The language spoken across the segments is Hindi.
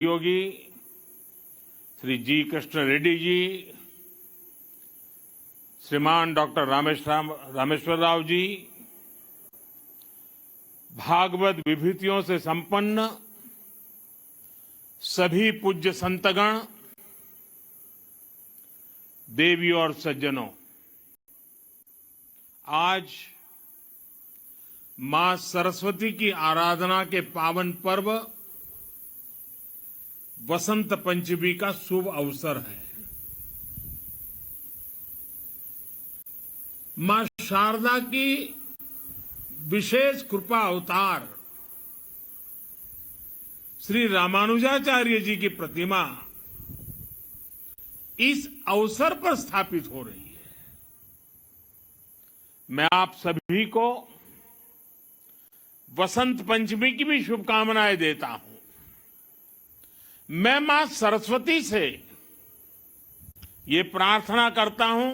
योगी श्री जी कृष्ण रेड्डी जी, श्रीमान डॉक्टर रामेश्वर राव जी, भागवत विभूतियों से संपन्न सभी पूज्य संतगण, देवी और सज्जनों, आज मां सरस्वती की आराधना के पावन पर्व वसंत पंचमी का शुभ अवसर है। मां शारदा की विशेष कृपा अवतार श्री रामानुजाचार्य जी की प्रतिमा इस अवसर पर स्थापित हो रही है। मैं आप सभी को वसंत पंचमी की भी शुभकामनाएं देता हूं। मैं मां सरस्वती से ये प्रार्थना करता हूं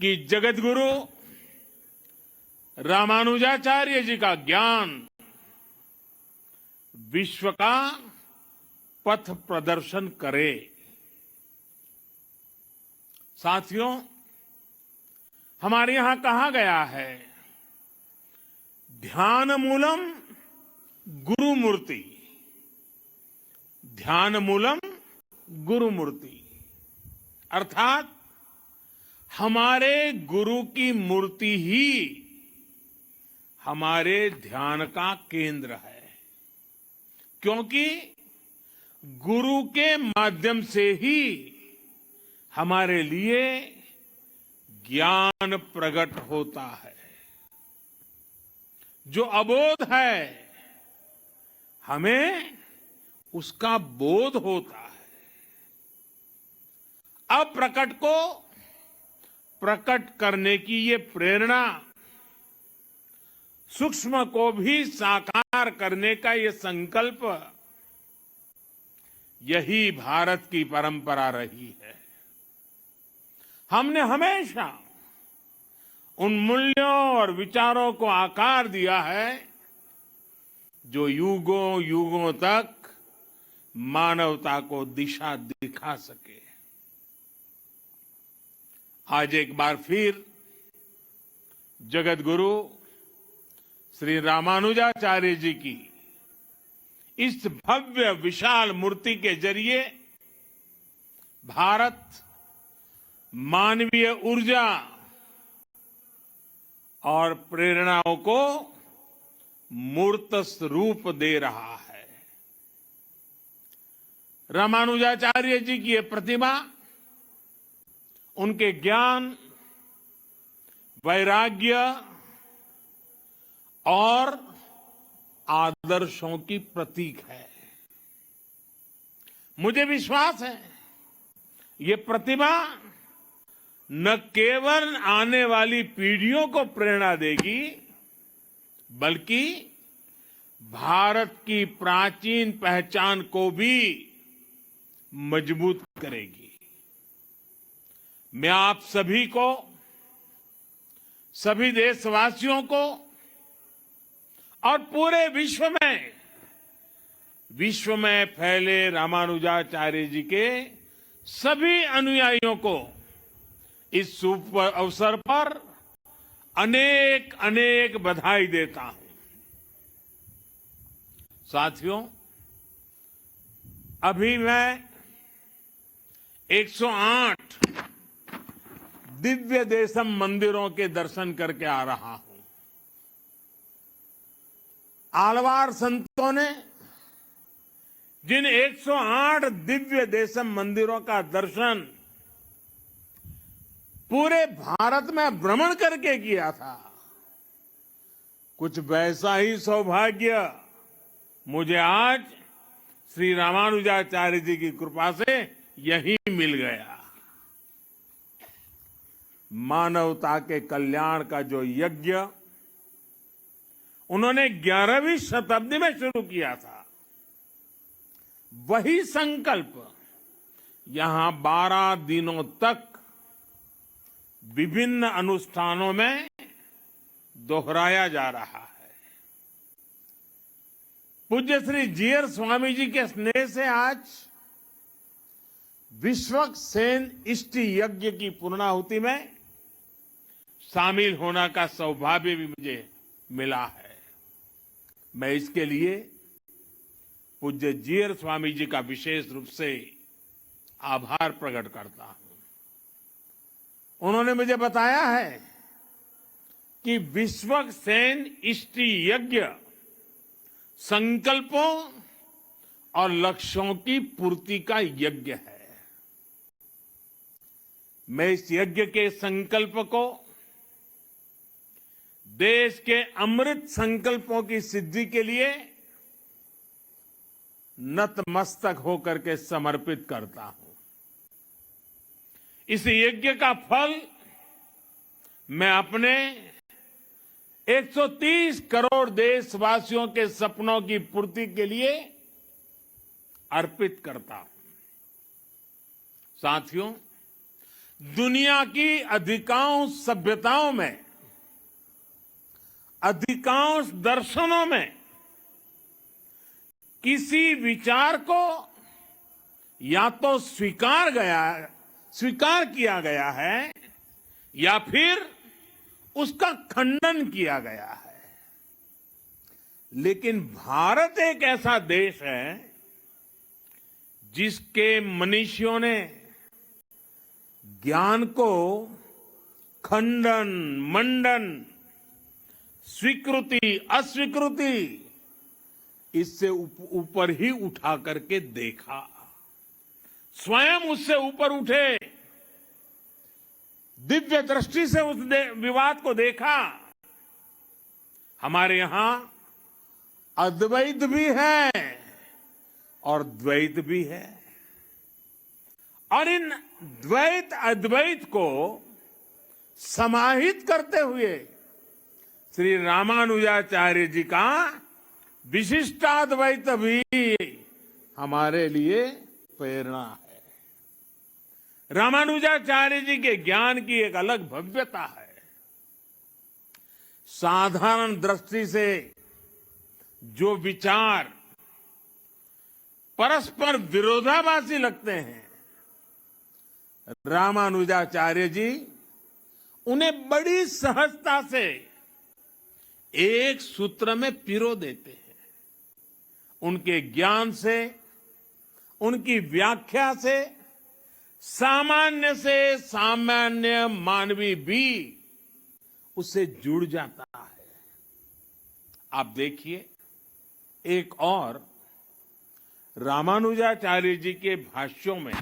कि जगतगुरु रामानुजाचार्य जी का ज्ञान विश्व का पथ प्रदर्शन करे। साथियों, हमारे यहां कहा गया है, ध्यान मूलम गुरु मूर्ति, ध्यान मूलम गुरु मूर्ति, अर्थात हमारे गुरु की मूर्ति ही हमारे ध्यान का केंद्र है, क्योंकि गुरु के माध्यम से ही हमारे लिए ज्ञान प्रकट होता है। जो अबोध है हमें उसका बोध होता है। अप्रकट को प्रकट करने की ये प्रेरणा, सूक्ष्म को भी साकार करने का ये संकल्प, यही भारत की परंपरा रही है। हमने हमेशा उन मूल्यों और विचारों को आकार दिया है जो युगों युगों तक मानवता को दिशा दिखा सके। आज एक बार फिर जगत गुरु श्री रामानुजाचार्य जी की इस भव्य विशाल मूर्ति के जरिए भारत मानवीय ऊर्जा और प्रेरणाओं को मूर्त रूप दे रहा है। रामानुजाचार्य जी की यह प्रतिभा उनके ज्ञान, वैराग्य और आदर्शों की प्रतीक है। मुझे विश्वास है ये प्रतिभा न केवल आने वाली पीढ़ियों को प्रेरणा देगी, बल्कि भारत की प्राचीन पहचान को भी मजबूत करेगी। मैं आप सभी को, सभी देशवासियों को और पूरे विश्व में फैले रामानुजाचार्य जी के सभी अनुयायियों को इस शुभ अवसर पर अनेक अनेक बधाई देता हूं। साथियों, अभी मैं 108 दिव्य देशम मंदिरों के दर्शन करके आ रहा हूं। आलवार संतों ने जिन 108 दिव्य देशम मंदिरों का दर्शन पूरे भारत में भ्रमण करके किया था, कुछ वैसा ही सौभाग्य मुझे आज श्री रामानुजाचार्य जी की कृपा से यही मिल गया। मानवता के कल्याण का जो यज्ञ उन्होंने 11वीं शताब्दी में शुरू किया था, वही संकल्प यहां 12 दिनों तक विभिन्न अनुष्ठानों में दोहराया जा रहा है। पूज्य श्री जीयर स्वामी जी के स्नेह से आज विश्वक सेन इष्टि यज्ञ की पूर्णाहुति में शामिल होने का सौभाग्य भी मुझे मिला है। मैं इसके लिए पूज्य जीयर स्वामी जी का विशेष रूप से आभार प्रकट करता हूं। उन्होंने मुझे बताया है कि विश्वक सेन इष्टि यज्ञ संकल्पों और लक्ष्यों की पूर्ति का यज्ञ है। मैं इस यज्ञ के संकल्प को देश के अमृत संकल्पों की सिद्धि के लिए नतमस्तक होकर के समर्पित करता हूं। इस यज्ञ का फल मैं अपने 130 करोड़ देशवासियों के सपनों की पूर्ति के लिए अर्पित करता हूं। साथियों, दुनिया की अधिकांश सभ्यताओं में, अधिकांश दर्शनों में किसी विचार को या तो स्वीकार किया गया है या फिर उसका खंडन किया गया है। लेकिन भारत एक ऐसा देश है जिसके मनीषियों ने ज्ञान को खंडन, मंडन, स्वीकृति, अस्वीकृति इससे ऊपर ही उठा करके देखा, स्वयं उससे ऊपर उठे, दिव्य दृष्टि से उस विवाद को देखा। हमारे यहां अद्वैत भी है और द्वैत भी है, और इन द्वैत अद्वैत को समाहित करते हुए श्री रामानुजाचार्य जी का विशिष्टाद्वैत भी हमारे लिए प्रेरणा है। रामानुजाचार्य जी के ज्ञान की एक अलग भव्यता है। साधारण दृष्टि से जो विचार परस्पर विरोधाभासी लगते हैं, रामानुजाचार्य जी उन्हें बड़ी सहजता से एक सूत्र में पिरो देते हैं। उनके ज्ञान से, उनकी व्याख्या से सामान्य से सामान्य मानवी भी उससे जुड़ जाता है। आप देखिए, एक और रामानुजाचार्य जी के भाष्यों में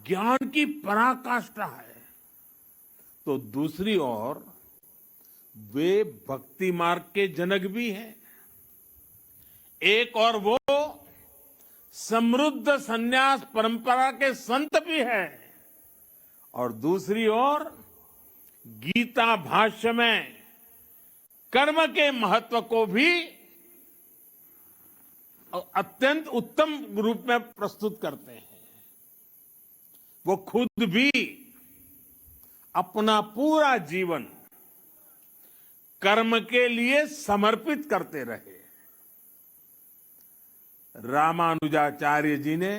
ज्ञान की पराकाष्ठा है, तो दूसरी ओर वे भक्ति मार्ग के जनक भी हैं। एक और वो समृद्ध संन्यास परंपरा के संत भी है, और दूसरी ओर गीता भाष्य में कर्म के महत्व को भी अत्यंत उत्तम रूप में प्रस्तुत करते हैं। वो खुद भी अपना पूरा जीवन कर्म के लिए समर्पित करते रहे। रामानुजाचार्य जी ने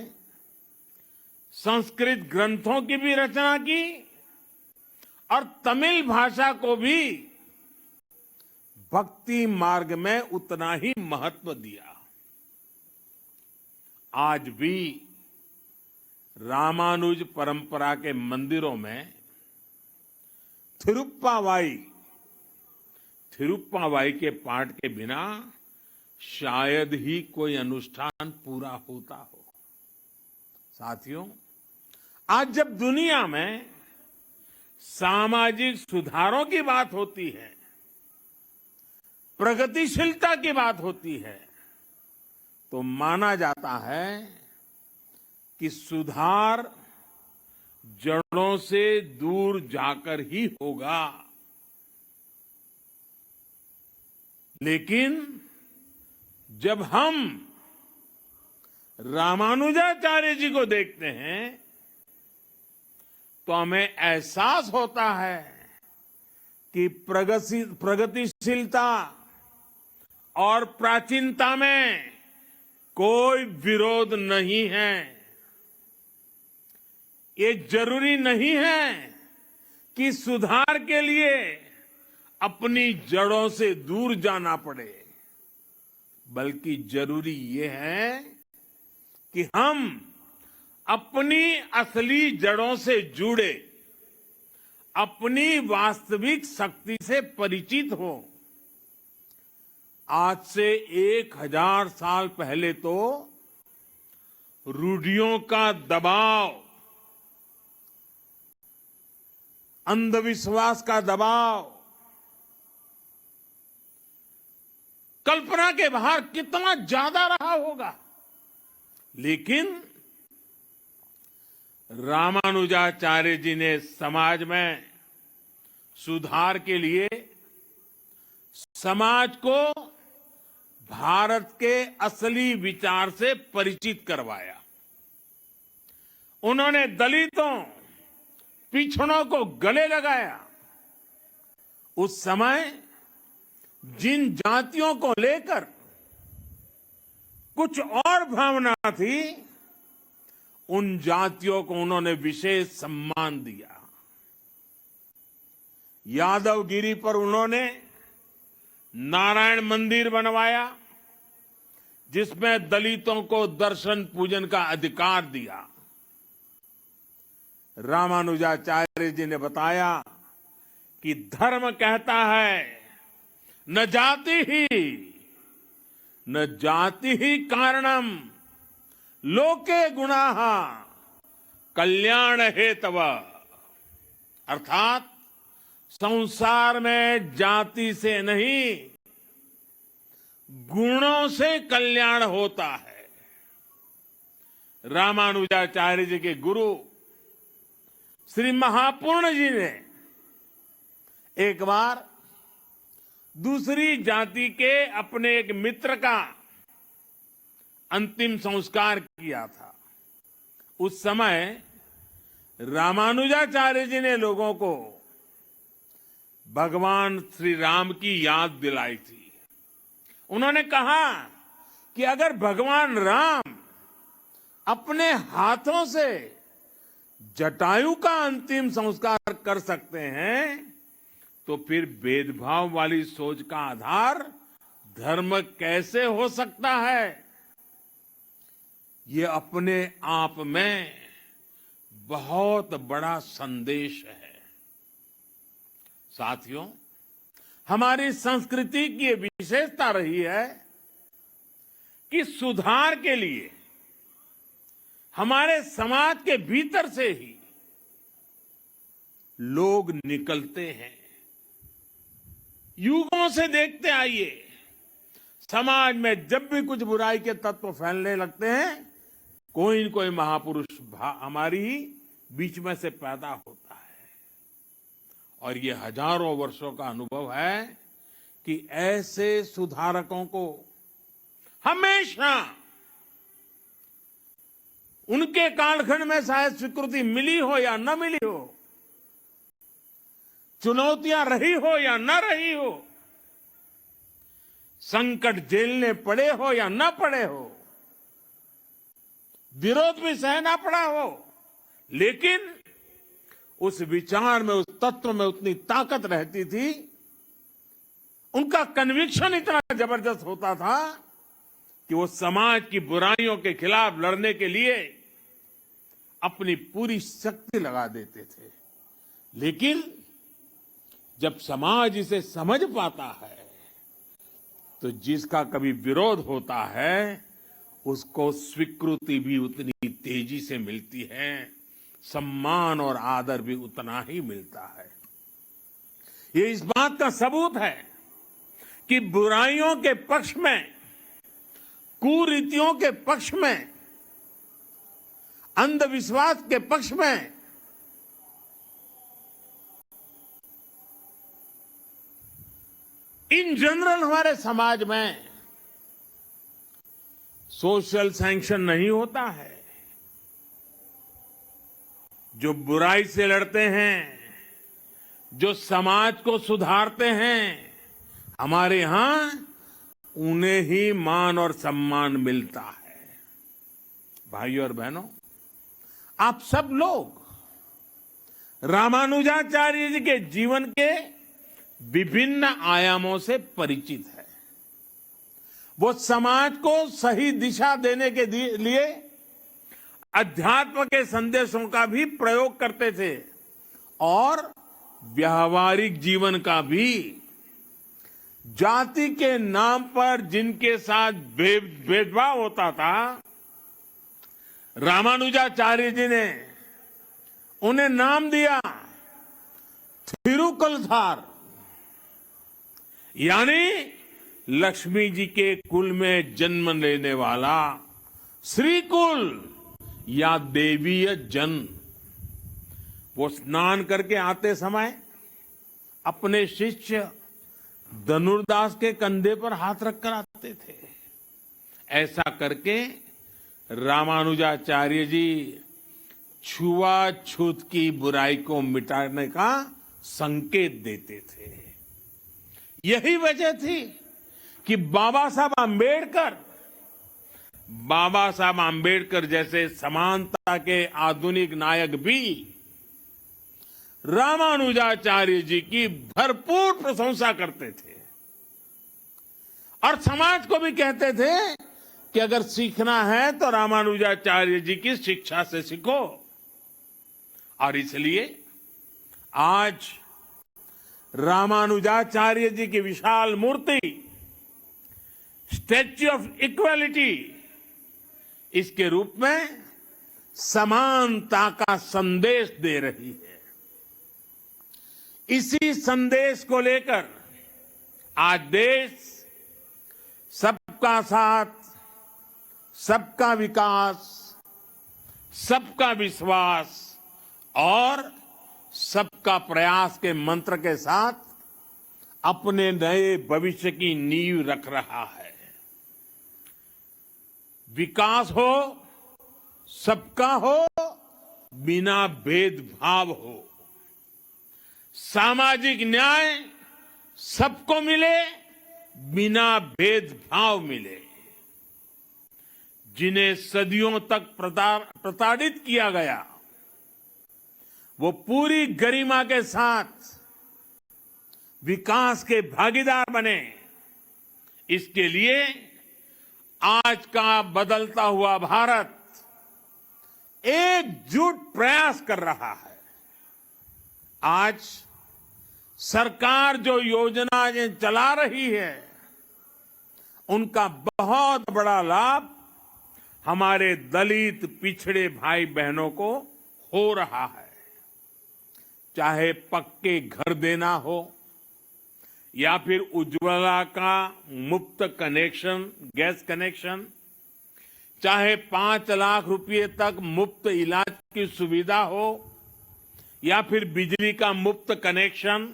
संस्कृत ग्रंथों की भी रचना की और तमिल भाषा को भी भक्ति मार्ग में उतना ही महत्व दिया। आज भी रामानुज परंपरा के मंदिरों में थिरुप्पावाई के पाठ के बिना शायद ही कोई अनुष्ठान पूरा होता हो। साथियों, आज जब दुनिया में सामाजिक सुधारों की बात होती है, प्रगतिशीलता की बात होती है, तो माना जाता है कि सुधार जड़ों से दूर जाकर ही होगा। लेकिन जब हम रामानुजाचार्य जी को देखते हैं तो हमें एहसास होता है कि प्रगतिशीलता और प्राचीनता में कोई विरोध नहीं है। ये जरूरी नहीं है कि सुधार के लिए अपनी जड़ों से दूर जाना पड़े, बल्कि जरूरी ये है कि हम अपनी असली जड़ों से जुड़े, अपनी वास्तविक शक्ति से परिचित हो। आज से 1000 साल पहले तो रूढ़ियों का दबाव, अंधविश्वास का दबाव कल्पना के बाहर कितना ज्यादा रहा होगा, लेकिन रामानुजाचार्य जी ने समाज में सुधार के लिए समाज को भारत के असली विचार से परिचित करवाया। उन्होंने दलितों, पिछड़ों को गले लगाया। उस समय जिन जातियों को लेकर कुछ और भावना थी, उन जातियों को उन्होंने विशेष सम्मान दिया। यादवगिरी पर उन्होंने नारायण मंदिर बनवाया, जिसमें दलितों को दर्शन पूजन का अधिकार दिया। रामानुजाचार्य जी ने बताया कि धर्म कहता है न जाति ही कारणम लोके गुणाः कल्याण हेतव, अर्थात संसार में जाति से नहीं, गुणों से कल्याण होता है। रामानुजाचार्य जी के गुरु श्री महापूर्ण जी ने एक बार दूसरी जाति के अपने एक मित्र का अंतिम संस्कार किया था। उस समय रामानुजाचार्य जी ने लोगों को भगवान श्री राम की याद दिलाई थी। उन्होंने कहा कि अगर भगवान राम अपने हाथों से जटायु का अंतिम संस्कार कर सकते हैं, तो फिर भेदभाव वाली सोच का आधार धर्म कैसे हो सकता है? ये अपने आप में बहुत बड़ा संदेश है। साथियों, हमारी संस्कृति की विशेषता रही है कि सुधार के लिए हमारे समाज के भीतर से ही लोग निकलते हैं। युगों से देखते आइए, समाज में जब भी कुछ बुराई के तत्व फैलने लगते हैं, कोई न कोई महापुरुष हमारी बीच में से पैदा होता है। और ये हजारों वर्षों का अनुभव है कि ऐसे सुधारकों को हमेशा उनके कालखंड में शायद स्वीकृति मिली हो या न मिली हो, चुनौतियां रही हो या न रही हो, संकट झेलने पड़े हो या न पड़े हो, विरोध भी सहना पड़ा हो, लेकिन उस विचार में, उस तत्व में उतनी ताकत रहती थी, उनका कन्विक्शन इतना जबरदस्त होता था कि वो समाज की बुराइयों के खिलाफ लड़ने के लिए अपनी पूरी शक्ति लगा देते थे। लेकिन जब समाज इसे समझ पाता है, तो जिसका कभी विरोध होता है, उसको स्वीकृति भी उतनी तेजी से मिलती है, सम्मान और आदर भी उतना ही मिलता है। ये इस बात का सबूत है कि बुराइयों के पक्ष में, कुरीतियों के पक्ष में, अंधविश्वास के पक्ष में इन जनरल हमारे समाज में सोशल सैंक्शन नहीं होता है। जो बुराई से लड़ते हैं, जो समाज को सुधारते हैं, हमारे यहां उन्हें ही मान और सम्मान मिलता है। भाइयों और बहनों, आप सब लोग रामानुजाचार्य जी के जीवन के विभिन्न आयामों से परिचित है। वो समाज को सही दिशा देने के लिए अध्यात्म के संदेशों का भी प्रयोग करते थे और व्यावहारिक जीवन का भी। जाति के नाम पर जिनके साथ भेदभाव होता था, रामानुजाचार्य जी ने उन्हें नाम दिया थिरुकलधार, यानी लक्ष्मी जी के कुल में जन्म लेने वाला श्रीकुल या देवीय जन। वो स्नान करके आते समय अपने शिष्य धनुर्दास के कंधे पर हाथ रखकर आते थे। ऐसा करके रामानुजाचार्य जी छुआछूत की बुराई को मिटाने का संकेत देते थे। यही वजह थी कि बाबा साहब आंबेडकर जैसे समानता के आधुनिक नायक भी रामानुजाचार्य जी की भरपूर प्रशंसा करते थे और समाज को भी कहते थे कि अगर सीखना है तो रामानुजाचार्य जी की शिक्षा से सीखो। और इसलिए आज रामानुजाचार्य जी की विशाल मूर्ति स्टैच्यू ऑफ इक्वालिटी इसके रूप में समानता का संदेश दे रही है। इसी संदेश को लेकर आज देश सबका साथ, सबका विकास, सबका विश्वास और सबका प्रयास के मंत्र के साथ अपने नए भविष्य की नींव रख रहा है। विकास हो, सबका हो, बिना भेदभाव हो। सामाजिक न्याय सबको मिले, बिना भेदभाव मिले। जिन्हें सदियों तक प्रताड़ित किया गया, वो पूरी गरिमा के साथ विकास के भागीदार बने। इसके लिए आज का बदलता हुआ भारत एकजुट प्रयास कर रहा है। आज सरकार जो योजनाएं चला रही है, उनका बहुत बड़ा लाभ हमारे दलित पिछड़े भाई बहनों को हो रहा है। चाहे पक्के घर देना हो या फिर उज्ज्वला का मुफ्त कनेक्शन, गैस कनेक्शन, चाहे 5 लाख रुपए तक मुफ्त इलाज की सुविधा हो या फिर बिजली का मुफ्त कनेक्शन,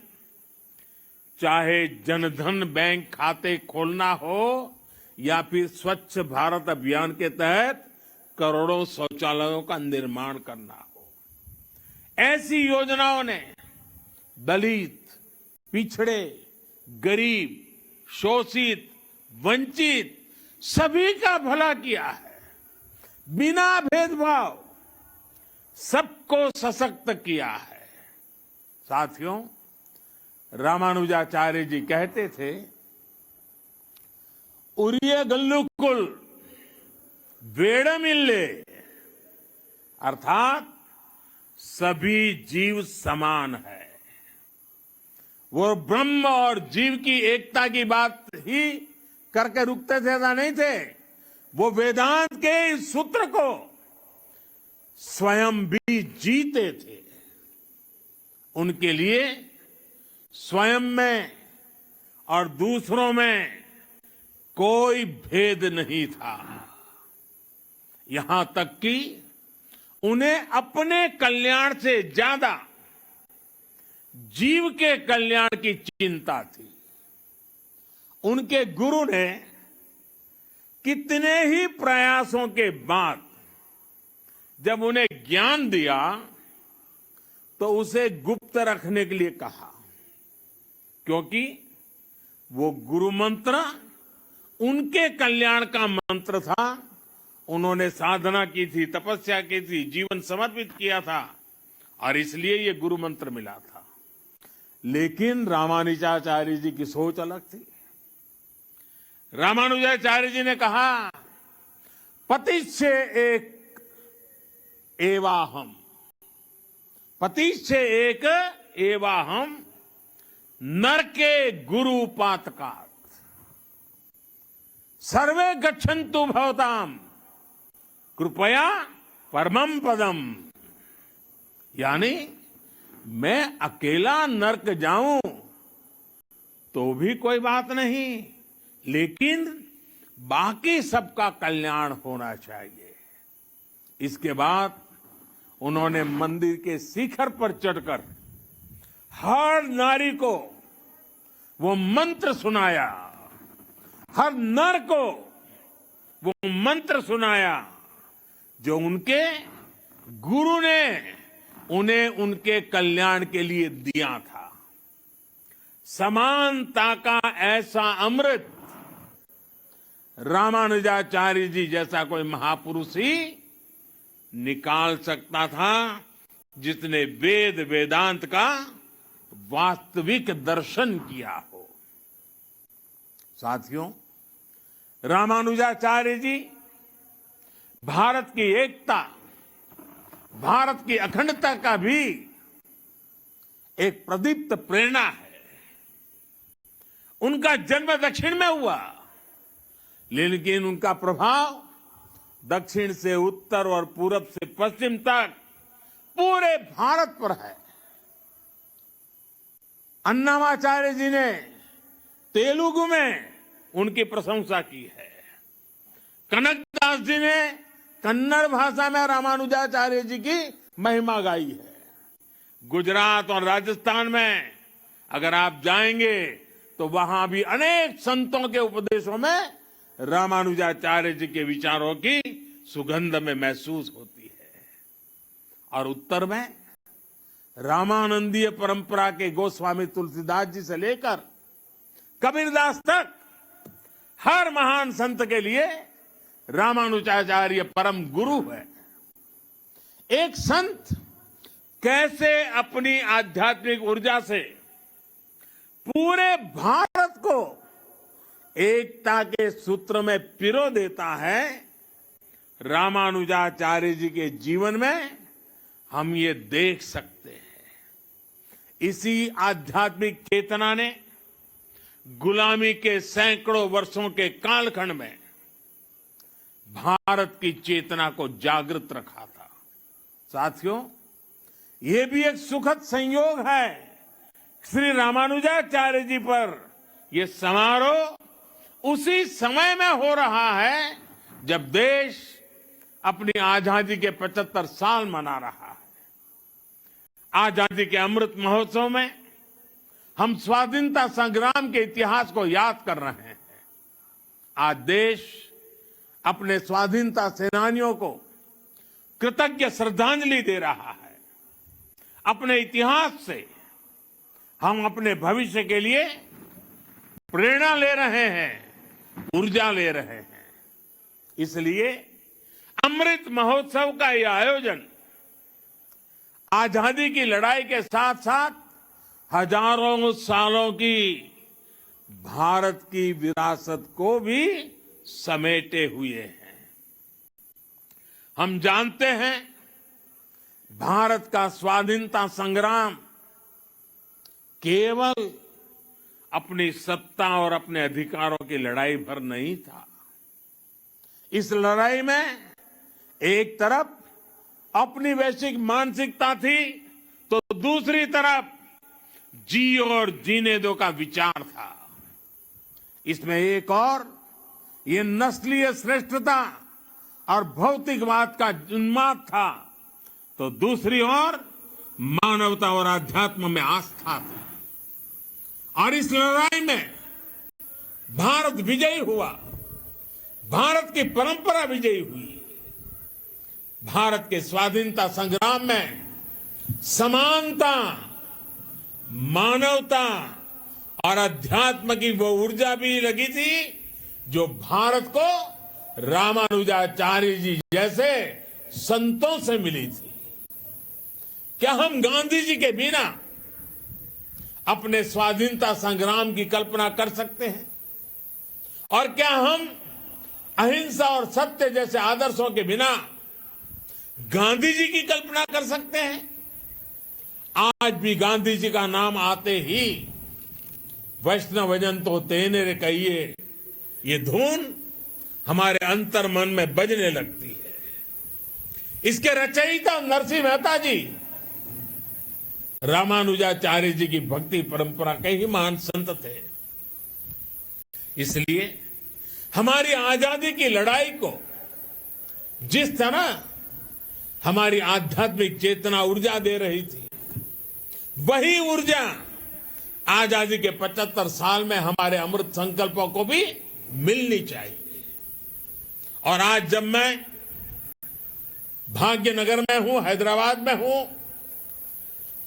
चाहे जनधन बैंक खाते खोलना हो या फिर स्वच्छ भारत अभियान के तहत करोड़ों शौचालयों का निर्माण करना हो। ऐसी योजनाओं ने दलित, पिछड़े, गरीब, शोषित, वंचित सभी का भला किया है। बिना भेदभाव सबको सशक्त किया है। साथियों, रामानुजाचार्य जी कहते थे, उरिय गल्लुकुल वेड़मिल्ले, अर्थात सभी जीव समान है। वो ब्रह्म और जीव की एकता की बात ही करके रुकते थे, ऐसा नहीं थे। वो वेदांत के इस सूत्र को स्वयं भी जीते थे। उनके लिए स्वयं में और दूसरों में कोई भेद नहीं था। यहां तक कि उन्हें अपने कल्याण से ज्यादा जीव के कल्याण की चिंता थी। उनके गुरु ने कितने ही प्रयासों के बाद जब उन्हें ज्ञान दिया तो उसे गुप्त रखने के लिए कहा, क्योंकि वो गुरु मंत्र उनके कल्याण का मंत्र था। उन्होंने साधना की थी, तपस्या की थी, जीवन समर्पित किया था और इसलिए ये गुरु मंत्र मिला था। लेकिन रामानुजाचार्य जी की सोच अलग थी। रामानुजाचार्य जी ने कहा, पतिश्चे एक एवाहम, पतिश्चे एक एवाहम, नरके गुरु पातकात्, सर्वे गच्छन्तु भवताम कृपया परमं पदम। यानी मैं अकेला नरक जाऊं तो भी कोई बात नहीं, लेकिन बाकी सबका कल्याण होना चाहिए। इसके बाद उन्होंने मंदिर के शिखर पर चढ़कर हर नारी को वो मंत्र सुनाया, हर नर को वो मंत्र सुनाया जो उनके गुरु ने उन्हें उनके कल्याण के लिए दिया था। समानता का ऐसा अमृत रामानुजाचार्य जी जैसा कोई महापुरुष ही निकाल सकता था, जिसने वेद वेदांत का वास्तविक दर्शन किया हो। साथियों, रामानुजाचार्य जी भारत की एकता, भारत की अखंडता का भी एक प्रदीप्त प्रेरणा है। उनका जन्म दक्षिण में हुआ, लेकिन उनका प्रभाव दक्षिण से उत्तर और पूरब से पश्चिम तक पूरे भारत पर है। अन्नामाचार्य जी ने तेलुगु में उनकी प्रशंसा की है। कनकदास जी ने कन्नड़ भाषा में रामानुजाचार्य जी की महिमा गाई है। गुजरात और राजस्थान में अगर आप जाएंगे तो वहां भी अनेक संतों के उपदेशों में रामानुजाचार्य जी के विचारों की सुगंध में महसूस होती है। और उत्तर में रामानंदीय परंपरा के गोस्वामी तुलसीदास जी से लेकर कबीरदास तक हर महान संत के लिए रामानुजाचार्य परम गुरु है। एक संत कैसे अपनी आध्यात्मिक ऊर्जा से पूरे भारत को एकता के सूत्र में पिरो देता है, रामानुजाचार्य जी के जीवन में हम ये देख सकते हैं। इसी आध्यात्मिक चेतना ने गुलामी के सैकड़ों वर्षों के कालखंड में भारत की चेतना को जागृत रखा था। साथियों, ये भी एक सुखद संयोग है, श्री रामानुजाचार्य जी पर यह समारोह उसी समय में हो रहा है जब देश अपनी आजादी के 75 साल मना रहा है। आजादी के अमृत महोत्सव में हम स्वाधीनता संग्राम के इतिहास को याद कर रहे हैं। आज देश अपने स्वाधीनता सेनानियों को कृतज्ञ श्रद्धांजलि दे रहा है। अपने इतिहास से हम अपने भविष्य के लिए प्रेरणा ले रहे हैं, ऊर्जा ले रहे हैं। इसलिए अमृत महोत्सव का यह आयोजन आजादी की लड़ाई के साथ साथ हजारों सालों की भारत की विरासत को भी समेटे हुए हैं। हम जानते हैं, भारत का स्वाधीनता संग्राम केवल अपनी सत्ता और अपने अधिकारों की लड़ाई भर नहीं था। इस लड़ाई में एक तरफ अपनी वैश्विक मानसिकता थी तो दूसरी तरफ जियो और जीने दो का विचार था। इसमें एक और ये नस्लीय श्रेष्ठता और भौतिकवाद का उन्माद था, तो दूसरी ओर मानवता और आध्यात्म में आस्था थी। और इस लड़ाई में भारत विजयी हुआ, भारत की परंपरा विजयी हुई। भारत के स्वाधीनता संग्राम में समानता, मानवता और अध्यात्म की वो ऊर्जा भी लगी थी जो भारत को रामानुजाचार्य जी जैसे संतों से मिली थी। क्या हम गांधी जी के बिना अपने स्वाधीनता संग्राम की कल्पना कर सकते हैं? और क्या हम अहिंसा और सत्य जैसे आदर्शों के बिना गांधी जी की कल्पना कर सकते हैं? आज भी गांधी जी का नाम आते ही वैष्णवजन तो तेने रे कहिए, ये धुन हमारे अंतर मन में बजने लगती है। इसके रचयिता नरसिंह मेहता जी रामानुजाचार्य जी की भक्ति परंपरा के ही महान संत थे। इसलिए हमारी आजादी की लड़ाई को जिस तरह हमारी आध्यात्मिक चेतना ऊर्जा दे रही थी, वही ऊर्जा आजादी के 75 साल में हमारे अमृत संकल्पों को भी मिलनी चाहिए। और आज जब मैं भाग्यनगर में हूं, हैदराबाद में हूं,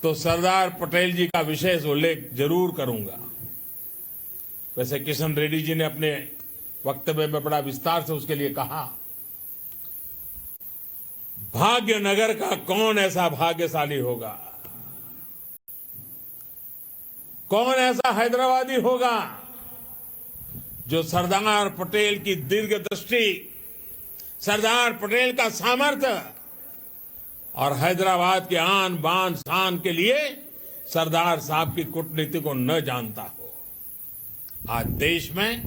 तो सरदार पटेल जी का विशेष उल्लेख जरूर करूंगा। वैसे किशन रेड्डी जी ने अपने वक्तव्य में बड़ा विस्तार से उसके लिए कहा। भाग्यनगर का कौन ऐसा भाग्यशाली होगा, कौन ऐसा हैदराबादी होगा जो सरदार पटेल की दीर्घ दृष्टि, सरदार पटेल का सामर्थ्य और हैदराबाद के आन बान शान के लिए सरदार साहब की कूटनीति को न जानता हो। आज देश में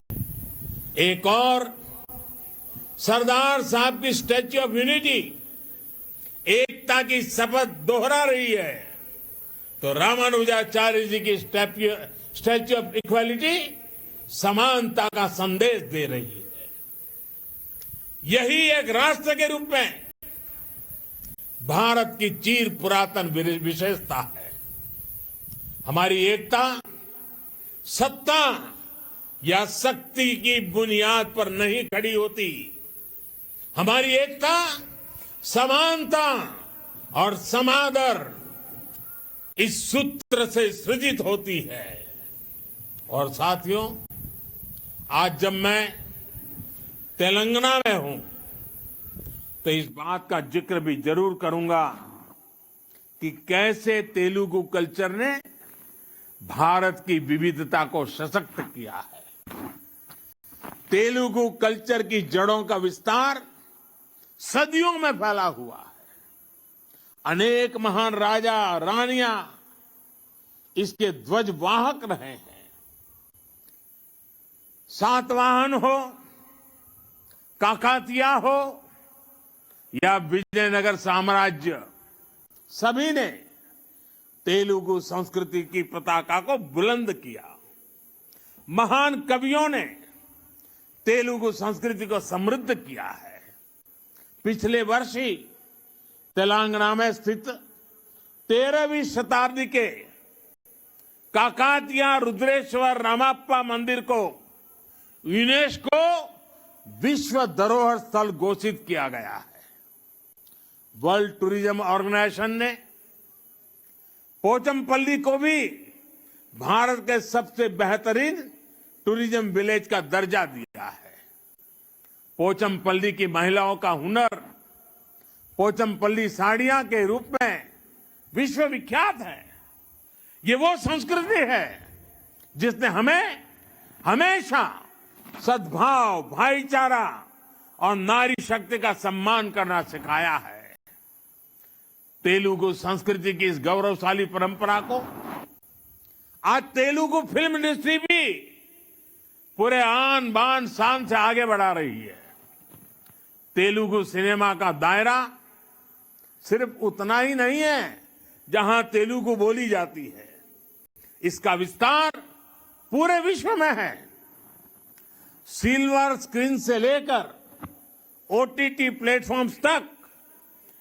एक और सरदार साहब की स्टैच्यू ऑफ यूनिटी, एकता की शपथ दोहरा रही है, तो रामानुजाचार्य जी की स्टैच्यू ऑफ इक्वालिटी समानता का संदेश दे रही है। यही एक राष्ट्र के रूप में भारत की चिर पुरातन विशेषता है। हमारी एकता सत्ता या शक्ति की बुनियाद पर नहीं खड़ी होती। हमारी एकता समानता और समादर इस सूत्र से सृजित होती है। और साथियों, आज जब मैं तेलंगाना में हूं, तो इस बात का जिक्र भी जरूर करूंगा कि कैसे तेलुगु कल्चर ने भारत की विविधता को सशक्त किया है। तेलुगु कल्चर की जड़ों का विस्तार सदियों में फैला हुआ है। अनेक महान राजा रानियां इसके ध्वजवाहक रहे हैं। सातवाहन हो, काकातिया हो या विजयनगर साम्राज्य, सभी ने तेलुगु संस्कृति की पताका को बुलंद किया। महान कवियों ने तेलुगु संस्कृति को समृद्ध किया है। पिछले वर्ष ही तेलंगाना में स्थित 13वीं शताब्दी के काकातिया रुद्रेश्वर रामाप्पा मंदिर को यूनेस्को विश्व धरोहर स्थल घोषित किया गया है। वर्ल्ड टूरिज्म ऑर्गेनाइजेशन ने पोचमपल्ली को भी भारत के सबसे बेहतरीन टूरिज्म विलेज का दर्जा दिया है। पोचमपल्ली की महिलाओं का हुनर पोचमपल्ली साड़ियां के रूप में विश्व विख्यात है। ये वो संस्कृति है जिसने हमें हमेशा सद्भाव, भाईचारा और नारी शक्ति का सम्मान करना सिखाया है। तेलुगु संस्कृति की इस गौरवशाली परंपरा को आज तेलुगु फिल्म इंडस्ट्री भी पूरे आन बान शान से आगे बढ़ा रही है। तेलुगु सिनेमा का दायरा सिर्फ उतना ही नहीं है जहां तेलुगु बोली जाती है, इसका विस्तार पूरे विश्व में है। सिल्वर स्क्रीन से लेकर ओटीटी प्लेटफॉर्म्स तक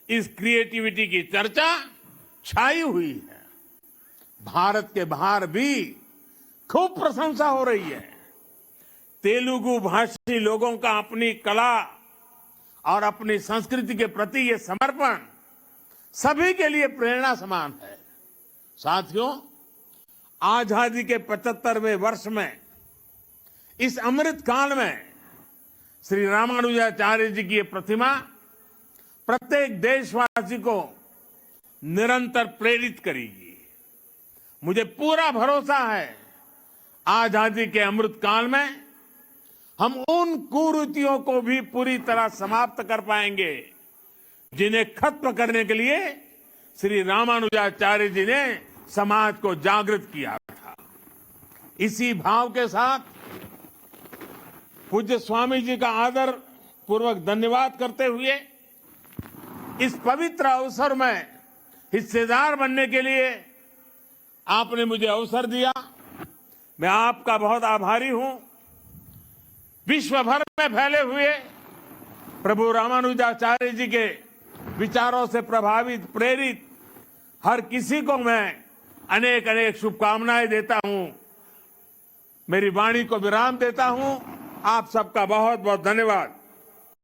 इस क्रिएटिविटी की चर्चा छाई हुई है। भारत के बाहर भी खूब प्रशंसा हो रही है। तेलुगु भाषी लोगों का अपनी कला और अपनी संस्कृति के प्रति ये समर्पण सभी के लिए प्रेरणा समान है। साथियों, आजादी के 75वें वर्ष में इस अमृत काल में श्री रामानुजाचार्य जी की ये प्रतिमा प्रत्येक देशवासी को निरंतर प्रेरित करेगी। मुझे पूरा भरोसा है आजादी के अमृत काल में हम उन कुरीतियों को भी पूरी तरह समाप्त कर पाएंगे जिन्हें खत्म करने के लिए श्री रामानुजाचार्य जी ने समाज को जागृत किया था। इसी भाव के साथ पूज्य स्वामी जी का आदर पूर्वक धन्यवाद करते हुए इस पवित्र अवसर में हिस्सेदार बनने के लिए आपने मुझे अवसर दिया। मैं आपका बहुत आभारी हूं। विश्व भर में फैले हुए प्रभु रामानुजाचार्य जी के विचारों से प्रभावित प्रेरित हर किसी को मैं अनेक अनेक शुभकामनाएं देता हूं। मेरी वाणी को विराम देता हूं। आप सबका बहुत बहुत धन्यवाद।